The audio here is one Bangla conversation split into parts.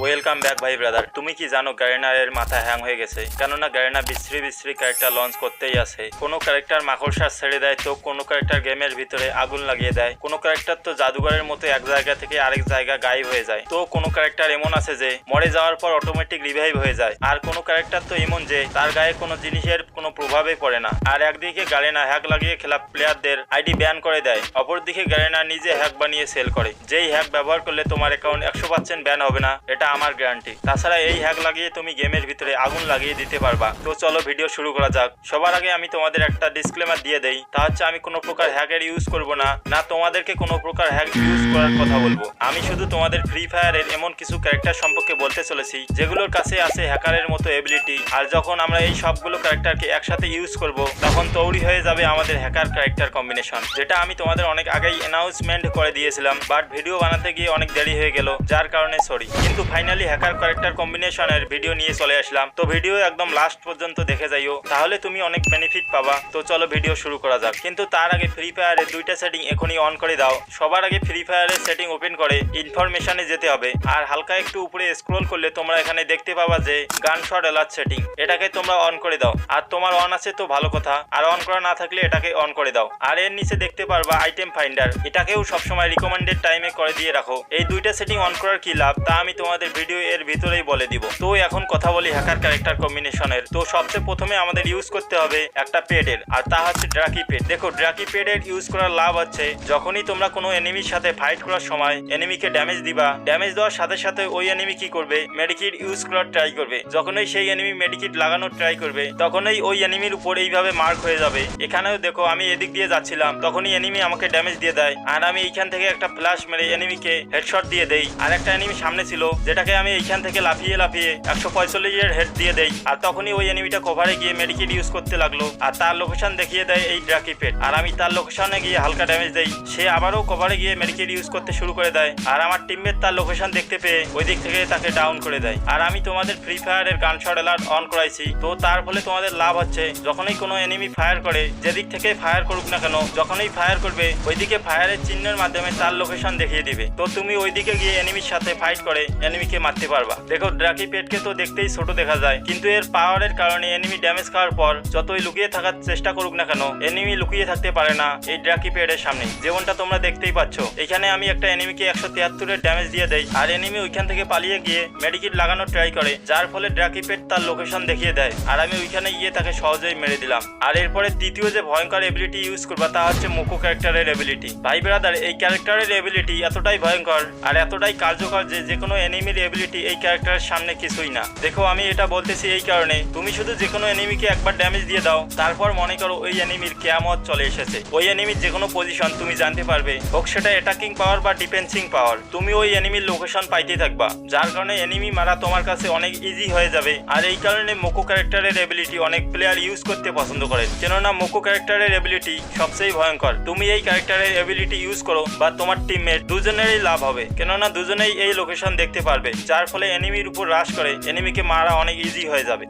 ওয়েলকাম ব্যাক ভাই ব্রাদার। তুমি কি জানো গার্নারের মাথা হ্যাং হয়ে গেছে? কেননা গার্নার বিশ্রী বিশ্রী ক্যারেক্টার লঞ্চ করতেই আছে। কোনো ক্যারেক্টার মাকড়সার ছেড়ে দেয় তো কোনো ক্যারেক্টার গেমের ভিতরে আগুন লাগিয়ে দেয়, কোনো ক্যারেক্টার তো জাদুঘরের মতো এক জায়গা থেকে আরেক জায়গা গায়েব হয়ে যায়। তো কোনো ক্যারেক্টার এমন আছে যে মরে যাওয়ার পর অটোমেটিক রিভাইভ হয়ে যায়, আর কোনো ক্যারেক্টার তো এমন যে তার গায়ে কোনো জিনিসের কোনো প্রভাবে পড়ে না। আর একদিকে গার্না হ্যাক লাগিয়ে খেলা প্লেয়ারদের আইডি ব্যান করে দেয়, অপরদিকে গার্না নিজে হ্যাক বানিয়ে সেল করে। যেই হ্যাক ব্যবহার করলে তোমার অ্যাকাউন্ট 100% ব্যান হবে না, এটা আমার গ্যারান্টি। তাছাড়া এই হ্যাক লাগিয়ে তুমি গেমের ভিতরে আগুন লাগিয়ে দিতে পারবা। তো চলো ভিডিও শুরু করা যাক। সবার আগে আমি তোমাদের একটা ডিসক্লেমার দিয়ে দেই, তা হচ্ছে আমি কোনো প্রকার হ্যাকের ইউজ করব না, না তোমাদেরকে কোনো প্রকার হ্যাক ইউজ করার কথা বলবো। আমি শুধু তোমাদের ফ্রি ফায়ারের এমন কিছু ক্যারেক্টার সম্পর্কে বলতে চলেছি যেগুলোর কাছে আছে হ্যাকারের মতো এবিলিটি, আর যখন আমরা এই সবগুলো ক্যারেক্টারকে একসাথে ইউজ করব তখন তৈরি হয়ে যাবে আমাদের হ্যাকার ক্যারেক্টার কম্বিনেশন, যেটা আমি তোমাদের অনেক আগেই অ্যানাউন্সমেন্ট করে দিয়েছিলাম, বাট ভিডিও বানাতে গিয়ে অনেক দেরি হয়ে গেল, যার কারণে সরি। কিন্তু ফাইনালি হ্যাকার ক্যারেক্টার কম্বিনেশনের ভিডিও নিয়ে চলে আসলাম। তো ভিডিও একদম লাস্ট পর্যন্ত দেখে যাইও, তাহলে তুমি অনেক বেনিফিট পাবা। তো চলো ভিডিও শুরু করা যাক। কিন্তু তার আগে ফ্রি ফায়ারের দুইটা সেটিং এখনই অন করে দাও। সবার আগে ফ্রি ফায়ারের সেটিং ওপেন করে ইনফরমেশনে যেতে হবে, আর হালকা একটু উপরে স্ক্রল করলে তোমরা এখানে দেখতে পাবা যে গানশট অ্যালার্ট সেটিং, এটাকে তোমরা অন করে দাও। আর তোমার অন আছে তো ভালো কথা, আর অন করা না থাকলে এটাকে অন করে দাও। আর এর নিচে দেখতে পারবা আইটেম ফাইন্ডার, এটাকেও সবসময় রিকমেন্ডেড টাইমে করে দিয়ে রাখো। এই দুইটা সেটিং অন করার কি লাভ তা আমি তোমাদের ভিডিও এর ভিতরেই বলে দিব। তো এখন কথা বলি হ্যাকার ক্যারেক্টার কম্বিনেশনের। তো সবচেয়ে প্রথমে আমাদের ইউজ করতে হবে একটা পেডের, আর তা হচ্ছে ড্রাকি পেড। দেখো ড্রাকি পেডের ইউজ করার লাভ হচ্ছে যখনই তোমরা কোনো এনিমির সাথে ফাইট করার সময় এনিমিকে ড্যামেজ দিবা, ড্যামেজ দেওয়ার সাথে সাথে ওই এনিমি কি করবে, মেডিকিট ইউজ করার ট্রাই করবে। যখনই সেই এনিমি মেডিকিট লাগানোর ট্রাই করবে তখনই ওই এনিমির উপর এইভাবে মার্ক হয়ে যাবে। এখানেও দেখো আমি এদিক দিয়ে যাচ্ছিলাম, তখনই এনিমি আমাকে ড্যামেজ দিয়ে দেয়, আর আমি এইখান থেকে একটা ফ্ল্যাশ মেরে এনিমিকে হেডশট দিয়ে দেই। আর একটা এনিমি সামনে ছিল যেটাকে আমি এইখান থেকে লাফিয়ে লাফিয়ে 145 হেড দিয়ে দেই, আর তখনই ওই এনিমিটা কভারে গিয়ে মেডিকিট ইউজ করতে লাগলো, আর তার লোকেশন দেখিয়ে দেয় এই ড্রাকি পেড। আর আমি তার লোকেশনে গিয়ে হালকা ড্যামেজ দেই, সে আবারও কভারে গিয়ে মেডিকিট ইউজ করতে শুরু করে দেয়, আর আমার টিমমেট তার লোকেশন দেখতে পেয়ে ওই দিক থেকে তাকে ডাউন করে দেয়। আর আমি তোমাদের ফ্রি ফায়ারের গানশট অ্যালার্ট অন করাইছি, তো তার ফলে তোমাদের লাভ হচ্ছে যখনই কোনো এনিমি ফায়ার করে, যেদিক থেকে ফায়ার করুক না কেন, যখনই ফায়ার করবে ওইদিকে ফায়ারের চিহ্নের মাধ্যমে তার লোকেশন দেখিয়ে দিবে। তো তুমি ওইদিকে গিয়ে এনিমির সাথে ফাইট করে এনিমিকে মারতে পারবা। দেখো ড্রাকি পেডকে তো দেখতেই ছোট দেখা যায়, কিন্তু এর পাওয়ারের কারণে এনিমি ড্যামেজ খাওয়ার পর যতই লুকিয়ে থাকার চেষ্টা করুক না কেন, এনিমি লুকিয়ে থাকতে পারে না এই ড্রাকি পেডের সামনে, যেমনটা তোমরা দেখতেই পাচ্ছ। এখানে আমি একটা এনিমিকে 173 ড্যামেজ দিয়ে দেই, আর এনিমি ওইখান থেকে পালিয়ে গিয়ে মেডিকিট লাগানোর ট্রাই করে, যার ফলে ড্রাকি পেড তার লোকেশন দেখিয়ে দেয়, আর আমি ওইখানে গিয়ে তাকে সহজেই মেরে দিলাম। আর এরপরে দ্বিতীয় যে ভয়ঙ্কর এবিলিটি ইউজ করবা তা হচ্ছে মোকো ক্যারেক্টারের এবিলিটি। ভাই ব্রাদার, এই ক্যারেক্টারের এবিলিটি এতটাই ভয়ঙ্কর আর এতটাই কার্যকর যে কোনো এনিমির এবিলিটি এই ক্যারেক্টারের সামনে কিছুই না। দেখো আমি এটা বলতেছি এই কারণে, তুমি শুধু যে কোনো এনিমিকে একবার ড্যামেজ দিয়ে দাও, তারপর মনে করো ওই এনিমির কিয়ামত চলে এসেছে। ওই এনিমির যে কোনো পজিশন তুমি জানতে পারবে, হোক সেটা অ্যাটাকিং পাওয়ার বা ডিফেন্সিং পাওয়ার, তুমি ওই এনিমির লোকেশন পাইতে থাকবা, যার কারণে এনিমি মারা তোমার কাছে অনেক ইজি হয়ে যাবে। আর এই কারণে মোকো ক্যারেক্টারের এবিলিটি অনেক প্লেয়ার ইউজ করতে পছন্দ করে, কেননা মোকো ক্যারেক্টারের এবিলিটি সবচেয়ে ভয়ঙ্কর। তুমি এই ক্যারেক্টারের এবিলিটি ইউজ করো বা তোমার টিমমেট, দুজনেরই লাভ হবে, কেননা দুজনেই এই লোকেশন দেখতে পারবে, যার ফলে এনিমির উপর রাশ করে এনিমিকে মারা অনেক ইজি হয়ে যাবে।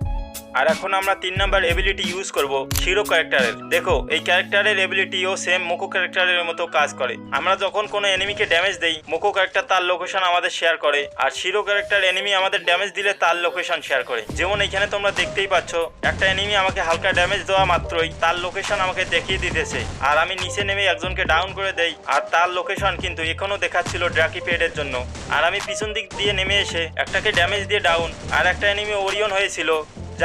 আর এখন আমরা 3 নাম্বার এবিলিটি ইউজ করব শিরো ক্যারেক্টারের। দেখো এই ক্যারেক্টারের এবিলিটিও সেম মোকো ক্যারেক্টারের মতো কাজ করে। আমরা যখন কোনো এনিমিকে ড্যামেজ দেই, মোকো ক্যারেক্টার তার লোকেশন আমাদের শেয়ার করে, আর শিরো ক্যারেক্টার এনিমি আমাদের ড্যামেজ দিলে তার লোকেশন শেয়ার করে। যেমন এখানে তোমরা দেখতেই পাচ্ছ, একটা এনিমি আমাকে হালকা ড্যামেজ দেওয়া মাত্রই তার লোকেশন আমাকে দেখিয়ে দিতেছে, আর আমি নিচে নেমে একজনকে ডাউন করে দেই, আর তার লোকেশন কিন্তু এখনো দেখাচ্ছিল ড্রাকি পেডের জন্য। আর আমি পিছন দিক দিয়ে নেমে এসে একটাকে ড্যামেজ দিয়ে ডাউন, আর একটা এনিমি ওরিয়ন হয়েছিল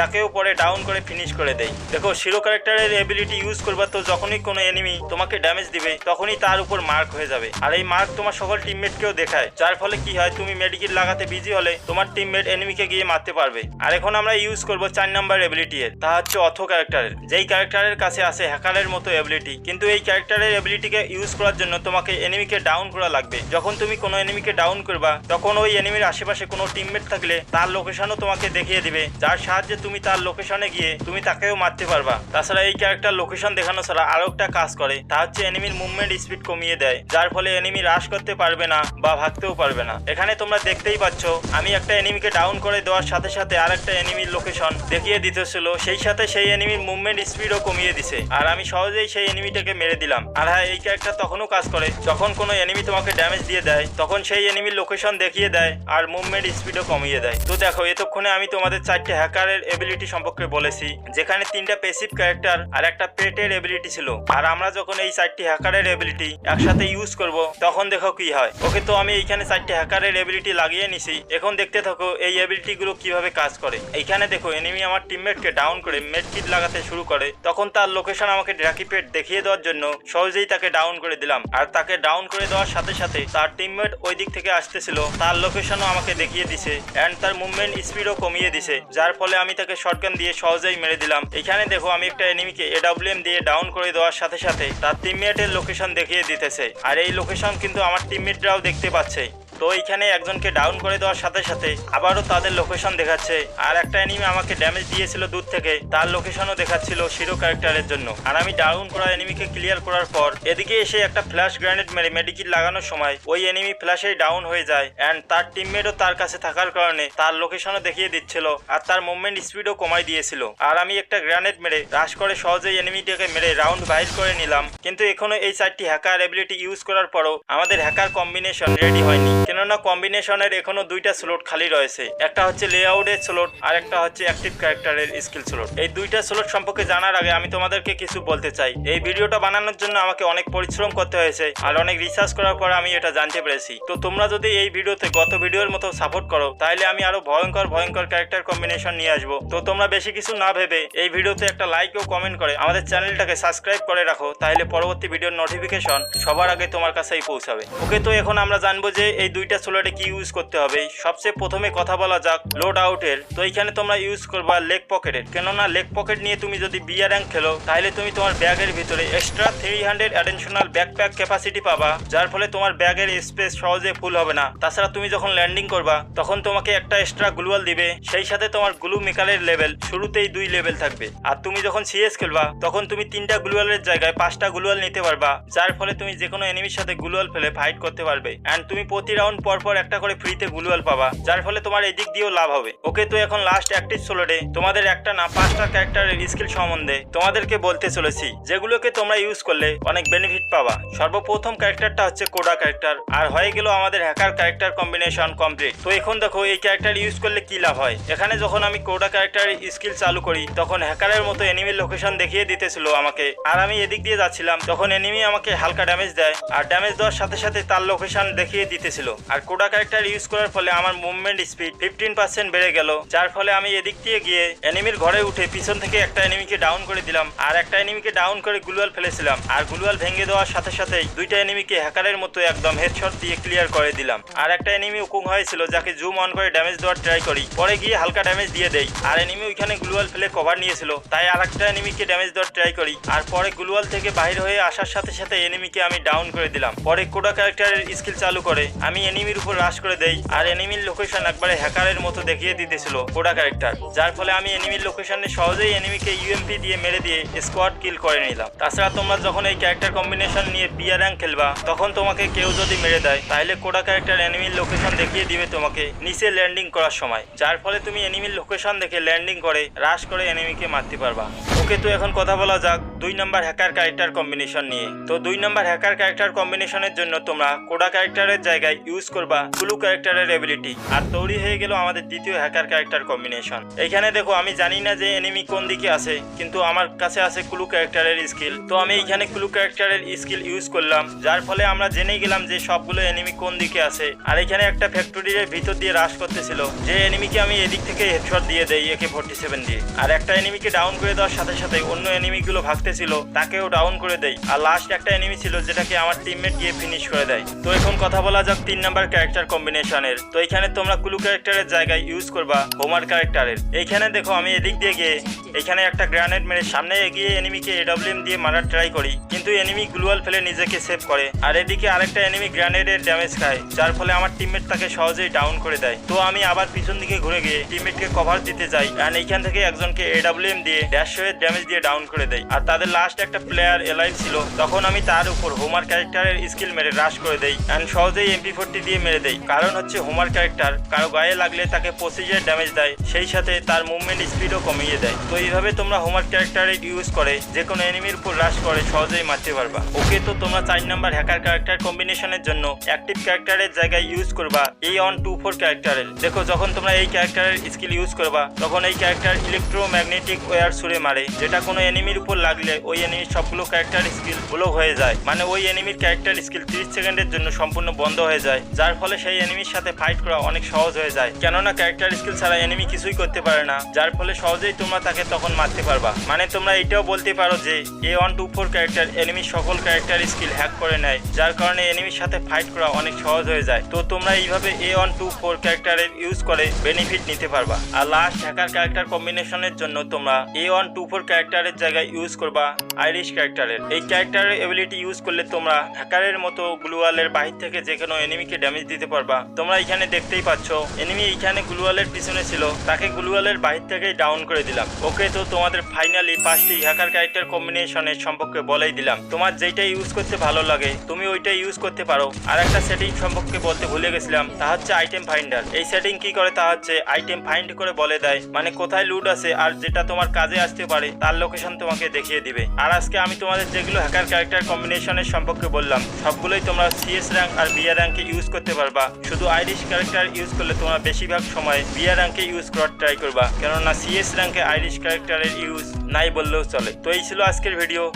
যাকেও পরে ডাউন করে ফিনিশ করে দেই। দেখো শিরো ক্যারেক্টারের এবিলিটি ইউজ করবা তো যখনই কোনো এনিমি তোমাকে ড্যামেজ দিবে তখনই তার উপর মার্ক হয়ে যাবে, আর এই মার্ক তোমার সকল টিমমেটকেও দেখায়, যার ফলে কি হয়, তুমি মেডিকেট লাগাতে বিজি হলে তোমার টিমমেট এনিমিকে গিয়ে মারতে পারবে। আর এখন আমরা ইউজ করব 4 নাম্বার এবিলিটি এর, তা হচ্ছে অথো ক্যারেক্টারের। যেই ক্যারেক্টারের কাছে আছে হ্যাকারের মতো এবিলিটি, কিন্তু এই ক্যারেক্টারের এবিলিটিকে ইউজ করার জন্য তোমাকে এনিমিকে ডাউন করা লাগবে। যখন তুমি কোনো এনিমিকে ডাউন করবা তখন ওই এনিমির আশেপাশে কোনো টিমমেট থাকলে তার লোকেশনও তোমাকে দেখিয়ে দিবে, যার সাহায্যে তুমি তার লোকেশনে গিয়ে তুমি তাকেও মারতে পারবা। তাছাড়া এই ক্যারেক্টার লোকেশন দেখানো ছাড়া আরো একটা কাজ করে, তা হচ্ছে এনিমির মুভমেন্ট স্পিড কমিয়ে দেয়, যার ফলে এনিমি রাশ করতে পারবে না বা ভাগতেও পারবে না। এখানে তোমরা দেখতেই পাচ্ছ আমি একটা এনিমিকে ডাউন করে দেওয়ার সাথে সাথে আরেকটা এনিমির লোকেশন দেখিয়ে দিতেছিল, সেই সাথে সেই এনিমির মুভমেন্ট স্পিডও কমিয়ে দিছে, আর আমি সহজেই সেই এনিমিটাকে মেরে দিলাম। আর হ্যাঁ, এই ক্যারেক্টার তখনও কাজ করে যখন কোনো এনিমি তোমাকে ড্যামেজ দিয়ে দেয়, তখন সেই এনিমির লোকেশন দেখিয়ে দেয় আর মুভমেন্ট স্পিডও কমিয়ে দেয়। তো দেখো, এতক্ষণে আমি তোমাদের 4টে হ্যাকারের এবিলিটি সম্পর্কে বলেছি, যেখানে 3টা প্যাসিভ ক্যারেক্টার আর একটা পেটের এবিলিটি ছিল। আর আমরা যখন এই 4টি হ্যাকারের এবিলিটি একসাথে ইউজ করব তখন দেখো কি হয়। ওকে, তো আমি এইখানে 4টে হ্যাকারের এবিলিটি লাগিয়ে নিছি, এখন দেখতে থাকো এই এবিলিটি গুলো কিভাবে কাজ করে। এইখানে দেখো এনিমি আমার টিমমেটকে ডাউন করে মেডকিট লাগাতে শুরু করে, তখন তার লোকেশন আমাকে ড্রাকি পেট দেখিয়ে দেওয়ার জন্য সহজেই তাকে ডাউন করে দিলাম। আর তাকে ডাউন করে দেওয়ার সাথে সাথে তার টিমমেট ওই দিক থেকে আসতেছিল, তার লোকেশনও আমাকে দেখিয়ে দিছে এন্ড তার মুভমেন্ট স্পিডও কমিয়ে দিছে, যার ফলে আমি তাকে শটগান দিয়ে সহজেই মেরে দিলাম। এখানে দেখো আমি একটা এনিমিকে এডব্লিউএম দিয়ে ডাউন করে দেওয়ার সাথে সাথে তার টিমমেটের লোকেশন দেখিয়ে দিতেছে, আর এই লোকেশন কিন্তু আমার টিমমেটরাও দেখতে পাচ্ছে। তো এইখানে একজনকে ডাউন করে দেওয়ার সাথে সাথে আবারও তাদের লোকেশন দেখাচ্ছে, আর একটা এনিমি আমাকে ড্যামেজ দিয়েছিল দূর থেকে, তার লোকেশনও দেখাচ্ছিল শিরো ক্যারেক্টারের জন্য। আর আমি ডাউন করা এনিমিকে ক্লিয়ার করার পর এদিকে এসে একটা ফ্ল্যাশ গ্রেনেড মেরে মেডিকিট লাগানোর সময় ওই এনিমি ফ্ল্যাশেই ডাউন হয়ে যায় এন্ড তার টিমমেটও তার কাছে থাকার কারণে তার লোকেশনও দেখিয়ে দিচ্ছিল আর তার মুভমেন্ট স্পিডও কমাই দিয়েছিল। আর আমি একটা গ্রেনেড মেরে রাশ করে সহজেই এনিমিটাকে মেরে রাউন্ড বাইর করে নিলাম। কিন্তু এখনো এই 4টি হ্যাকার এবিলিটি ইউজ করার পরও আমাদের হ্যাকার কম্বিনেশন রেডি হয়নি, কেননা কম্বিনেশনের এখনো 2টা স্লট খালি রয়েছে, একটা হচ্ছে লেআউটের স্লট আর একটা হচ্ছে অ্যাক্টিভ ক্যারেক্টারের স্কিল স্লট। এই 2টা স্লট সম্পর্কে জানার আগে আমি তোমাদেরকে কিছু বলতে চাই। এই ভিডিওটা বানানোর জন্য আমাকে অনেক পরিশ্রম করতে হয়েছে আর অনেক রিসার্চ করার পর আমি এটা জানতে পেরেছি। তো তোমরা যদি এই ভিডিওতে গত ভিডিওর মতো সাপোর্ট করো তাহলে আমি আরো ভয়ঙ্কর ভয়ঙ্কর ক্যারেক্টার কম্বিনেশন নিয়ে আসবো। তো তোমরা বেশি কিছু না ভেবে এই ভিডিওতে একটা লাইক ও কমেন্ট করে আমাদের চ্যানেলটাকে সাবস্ক্রাইব করে রাখো, তাহলে পরবর্তী ভিডিওর নোটিফিকেশন সবার আগে তোমার কাছেই পৌঁছাবে। ওকে, তো এখন আমরা জানবো যে এই 2টা স্লটে কি ইউজ করতে হবে। সবচেয়ে প্রথমে কথা বলা যাক লোড আউটের। তো এইখানে তোমরা ইউজ করবা লেগ পকেটের, কেননা লেগ পকেট নিয়ে তুমি যদি বিয়ার র্যাঙ্ক খেলো তাহলে তুমি তোমার ব্যাগের ভিতরে এক্সট্রা 300 অ্যাডিশনাল ব্যাকপ্যাক ক্যাপাসিটি পাবা, যার ফলে তোমার ব্যাগের স্পেস সহজে ফুল হবে না। তাছাড়া তুমি যখন ল্যান্ডিং করবা তখন তোমাকে একটা এক্সট্রা গ্লুয়াল দিবে, সেই সাথে তোমার গ্লু মেকারের লেভেল শুরুতেই 2 লেভেল থাকবে। আর তুমি যখন সিএস খেলবা তখন তুমি 3টা গ্লুয়ালের জায়গায় 5টা গ্লুয়াল নিতে পারবা, যার ফলে তুমি যে কোনো এনিমির সাথে গ্লুয়াল ফেলে ফাইট করতে পারবে এন্ড তুমি প্রতি রাউন্ড পর পর একটা করে ফ্রিতে গ্লুয়াল পাবা, যার ফলে তোমার এই দিক দিয়েও লাভ হবে। ওকে, তো এখন লাস্ট অ্যাক্টিভ স্লটে তোমাদের একটা না 5টা ক্যারেক্টারের স্কিল সম্বন্ধে তোমাদেরকে বলতে চলেছি, যেগুলোকে তোমরা ইউজ করলে অনেক বেনিফিট পাবা। সর্বপ্রথম ক্যারেক্টারটা হচ্ছে কোডা ক্যারেক্টার, আর হয়ে গেল আমাদের হ্যাকার ক্যারেক্টার কম্বিনেশন কমপ্লিট। তো এখন দেখো এই ক্যারেক্টার ইউজ করলে কি লাভ হয়। এখানে যখন আমি কোডা ক্যারেক্টারের স্কিল চালু করি তখন হ্যাকারের মতো এনিমির লোকেশন দেখিয়ে দিতেছিল আমাকে, আর আমি এদিক দিয়ে যাচ্ছিলাম তখন এনিমি আমাকে হালকা ড্যামেজ দেয়, আর ড্যামেজ দেওয়ার সাথে সাথে তার লোকেশন দেখিয়ে দিতেছিল। আর কোডা ক্যারেক্টার ইউজ করার ফলে আমার মুভমেন্ট স্পিড 15% বেড়ে গেল, যার ফলে আমি এদিক দিয়ে গিয়ে এনিমির ঘরে উঠে পিছন থেকে একটা এনিমিকে ডাউন করে দিলাম, আর একটা এনিমিকে ডাউন করে গ্লুয়াল ফেলেছিলাম, আর গ্লুয়াল ভেঙে দেওয়ার সাথে সাথেই 2টা এনিমিকে হ্যাকারের মতো একদম হেডশট দিয়ে ক্লিয়ার করে দিলাম। আর একটা এনিমি উকুং হয়েছিল যাকে জুম অন করে ড্যামেজ দেওয়ার ট্রাই করি, পরে গিয়ে হালকা ড্যামেজ দিয়ে দেই, আর এনিমি ওইখানে গ্লুয়াল ফেলে কভার নিয়েছিল, তাই আরেকটা এনিমিকে ড্যামেজ দেওয়ার ট্রাই করি, আর পরে গ্লুয়াল থেকে বাইরে হয়ে আসার সাথে সাথে এনিমিকে আমি ডাউন করে দিলাম। পরে কোডা ক্যারেক্টারের স্কিল চালু করে আমি এনিমির উপর রাশ করে দেই, আর এনিমির লোকেশন একবারে হ্যাকারের মতো দেখিয়ে দিতেছিল কোডা ক্যারেক্টার, যার ফলে আমি এনিমির লোকেশনে সহজেই এনিমিকে ইউএমপি দিয়ে মেরে দিয়ে স্কোয়াড কিল করে নিলাম। তাছাড়া তোমরা যখন এই ক্যারেক্টার কম্বিনেশন নিয়ে বিয়ার র্যাঙ্ক খেলবা তখন তোমাকে কেউ যদি মেরে দেয় তাহলে কোডা ক্যারেক্টার এনিমির লোকেশন দেখিয়ে দিবে তোমাকে নিচে ল্যান্ডিং করার সময়, যার ফলে তুমি এনিমির লোকেশন দেখে ল্যান্ডিং করে রাশ করে এনিমিকে মারতে পারবা। ওকে, তো এখন কথা বলা যাক 2 নম্বর হ্যাকার ক্যারেক্টার কম্বিনেশন নিয়ে। তো 2 নম্বর হ্যাকার ক্যারেক্টার কম্বিনেশনের জন্য তোমরা কোডা ক্যারেক্টারের জায়গায় ইউজ করবা ক্লু ক্যারেক্টারের এবিলিটি, আর তৈরি হয়ে গেল আমাদের দ্বিতীয় হ্যাকার ক্যারেক্টার কম্বিনেশন। এইখানে দেখো আমি জানি না যে এনিমি কোন দিকে আছে, কিন্তু আমার কাছে আছে ক্লু ক্যারেক্টারের স্কিল। তো আমি এইখানে ক্লু ক্যারেক্টারের স্কিল ইউজ করলাম, যার ফলে আমরা জেনে গেলাম যে সবগুলো এনিমি কোন দিকে আছে। আর এখানে একটা ফ্যাক্টরির ভিতর দিয়ে রাশ করতেছিল, যে এনিমিকে আমি এদিক থেকে হেডশট দিয়ে দেই AK-47 দিয়ে, আর একটা এনিমিকে ডাউন করে দেওয়ার সাথে সাথে অন্য এনিমিগুলো ভাগতেছিল তাকেও ডাউন করে দেই, আর লাস্ট একটা এনিমি ছিল যেটাকে আমার টিমমেট গিয়ে ফিনিশ করে দেয়। তো এখন কথা বলা যাক 3 নম্বর ক্যারেক্টার কম্বিনেশনের। তো এখানে তোমরা ক্লু ক্যারেক্টারের জায়গায় ইউজ করবা হোমার ক্যারেক্টারের। এইখানে দেখো আমি এদিক দিয়ে গিয়ে এখানে একটা গ্রেনেড মেরে সামনে এগিয়ে এনিমিকে এডব্লিউএম দিয়ে মারার ট্রাই করি, কিন্তু এনিমি গ্লুয়াল ফেলে নিজেকে সেভ করে। আর এদিকে আরেকটা এনিমি গ্রেনেডের ড্যামেজ খায়, যার ফলে আমার টিমমেট তাকে সহজেই ডাউন করে দেয়। তো আমি আবার পিছন দিকে ঘুরে গিয়ে টিমমেটকে কভার দিতে যাই, এন্ড এইখান থেকে একজনকে এডব্লিউএম দিয়ে ড্যাশ হয়ে ড্যামেজ দিয়ে ডাউন করে দেয়। আর তাদের লাস্ট একটা প্লেয়ার এলাইভ ছিল, তখন আমি তার উপর হোমার ক্যারেক্টারের স্কিল মেরে রাশ করে দেই এন্ড সহজেই MP40 দিয়ে মেরে দেই। কারণ হচ্ছে হোমার ক্যারেক্টার কারো গায়ে লাগলে তাকে প্রসিজার ড্যামেজ দেয়, সেই সাথে তার মুভমেন্ট স্পিডও কমিয়ে দেয়। তো এইভাবে তোমরা হোমার ক্যারেক্টারের ইউজ করে যে কোনো এনিমির উপর রাশ করে সহজেই মারতে পারবা। ওকে, তো তোমরা 4 নাম্বার হ্যাকার ক্যারেক্টার কম্বিনেশনের জন্য অ্যাক্টিভ ক্যারেক্টারের জায়গায় ইউজ করবা A124 ক্যারেক্টারের। দেখো, যখন তোমরা এই ক্যারেক্টারের স্কিল ইউজ করবা তখন এই ক্যারেক্টার ইলেকট্রোম্যাগনেটিক ওয়্যার ছুড়ে মারে, যেটা কোনো এনিমির উপর লাগলে ওই এনিমির সবগুলো ক্যারেক্টার স্কিল ব্লক হয়ে যায়। মানে ওই এনিমির ক্যারেক্টার স্কিল 30 সেকেন্ডের জন্য সম্পূর্ণ বন্ধ হয়ে যায়, যার ফলে সেই এনিমির সাথে ফাইট করা অনেক সহজ হয়ে যায়। কেননা ক্যারেক্টার স্কিল ছাড়া এনিমি কিছুই করতে পারে না, যার ফলে সহজেই তোমরা তাকে তখন মারতে পারবা। মানে তোমরা এটাও বলতে পারো যে A124 ক্যারেক্টার এনিমির সকল ক্যারেক্টার স্কিল হ্যাক করে নেয়, যার কারণে এনিমির সাথে ফাইট করা অনেক সহজ হয়ে যায়। তো তোমরা এইভাবে A124 ক্যারেক্টারের ইউজ করে বেনিফিট নিতে পারবা। আর লাস্ট হ্যাকার ক্যারেক্টার কম্বিনেশনের জন্য তোমরা A124 ক্যারেক্টারের জায়গায় ইউজ করবা আইরিশ ক্যারেক্টারের। এই ক্যারেক্টারের এবিলিটি ইউজ করলে তোমরা হ্যাকারের মতো গ্লুয়ালের বাহির থেকে যে কোনো এনিমিকে ড্যামেজ দিতে পারবা। তোমরা এখানে দেখতেই পাচ্ছ এনিমি এইখানে গ্লুয়ালের পিছনে ছিল, তাকে গ্লুয়ালের বাহির থেকেই ডাউন করে দিলাম। ওকে, তো তোমাদের ফাইনালি 5টি হ্যাকার ক্যারেক্টার কম্বিনেশনের সম্পর্কে বলেই দিলাম। তোমার যেইটা ইউজ করতে ভালো লাগে তুমি ওইটা ইউজ করতে পারো। আর একটা সেটিং সম্পর্কে বলতে ভুলে গেছিলাম, তা হচ্ছে আইটেম ফাইন্ডার। এই সেটিং কি করে তা হচ্ছে আইটেম ফাইন্ড করে বলে দেয়, মানে কোথায় লুট আছে আর যেটা তোমার কাজে আসতে পারে তার লোকেশন তোমাকে দেখিয়ে দিবে। আর আজকে আমি তোমাদের যেগুলো হ্যাকার ক্যারেক্টার কম্বিনেশনের সম্পর্কে বললাম সবগুলোই তোমরা CS র্যাঙ্ক আর বিয়ার র্যাঙ্কে ইউজ করতে পারবা। শুধু আইরিশ ক্যারেক্টার ইউজ করলে তোমরা বেশিরভাগ সময় বিয়ার র্যাঙ্কে ইউজ করার ট্রাই করবা, কেননা CS র্যাঙ্কে আইরিশ ক্যারেক্টারের ইউজ নাই বললেও চলে। তো এই ছিল আজকের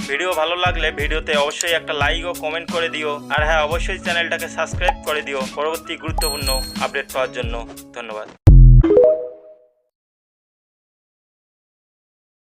ভিডিও ভালো লাগলে ভিডিওতে অবশ্যই একটা লাইক ও কমেন্ট করে দিও। আর হ্যাঁ, অবশ্যই চ্যানেলটাকে সাবস্ক্রাইব করে দিও পরবর্তী গুরুত্বপূর্ণ আপডেট পাওয়ার জন্য। ধন্যবাদ।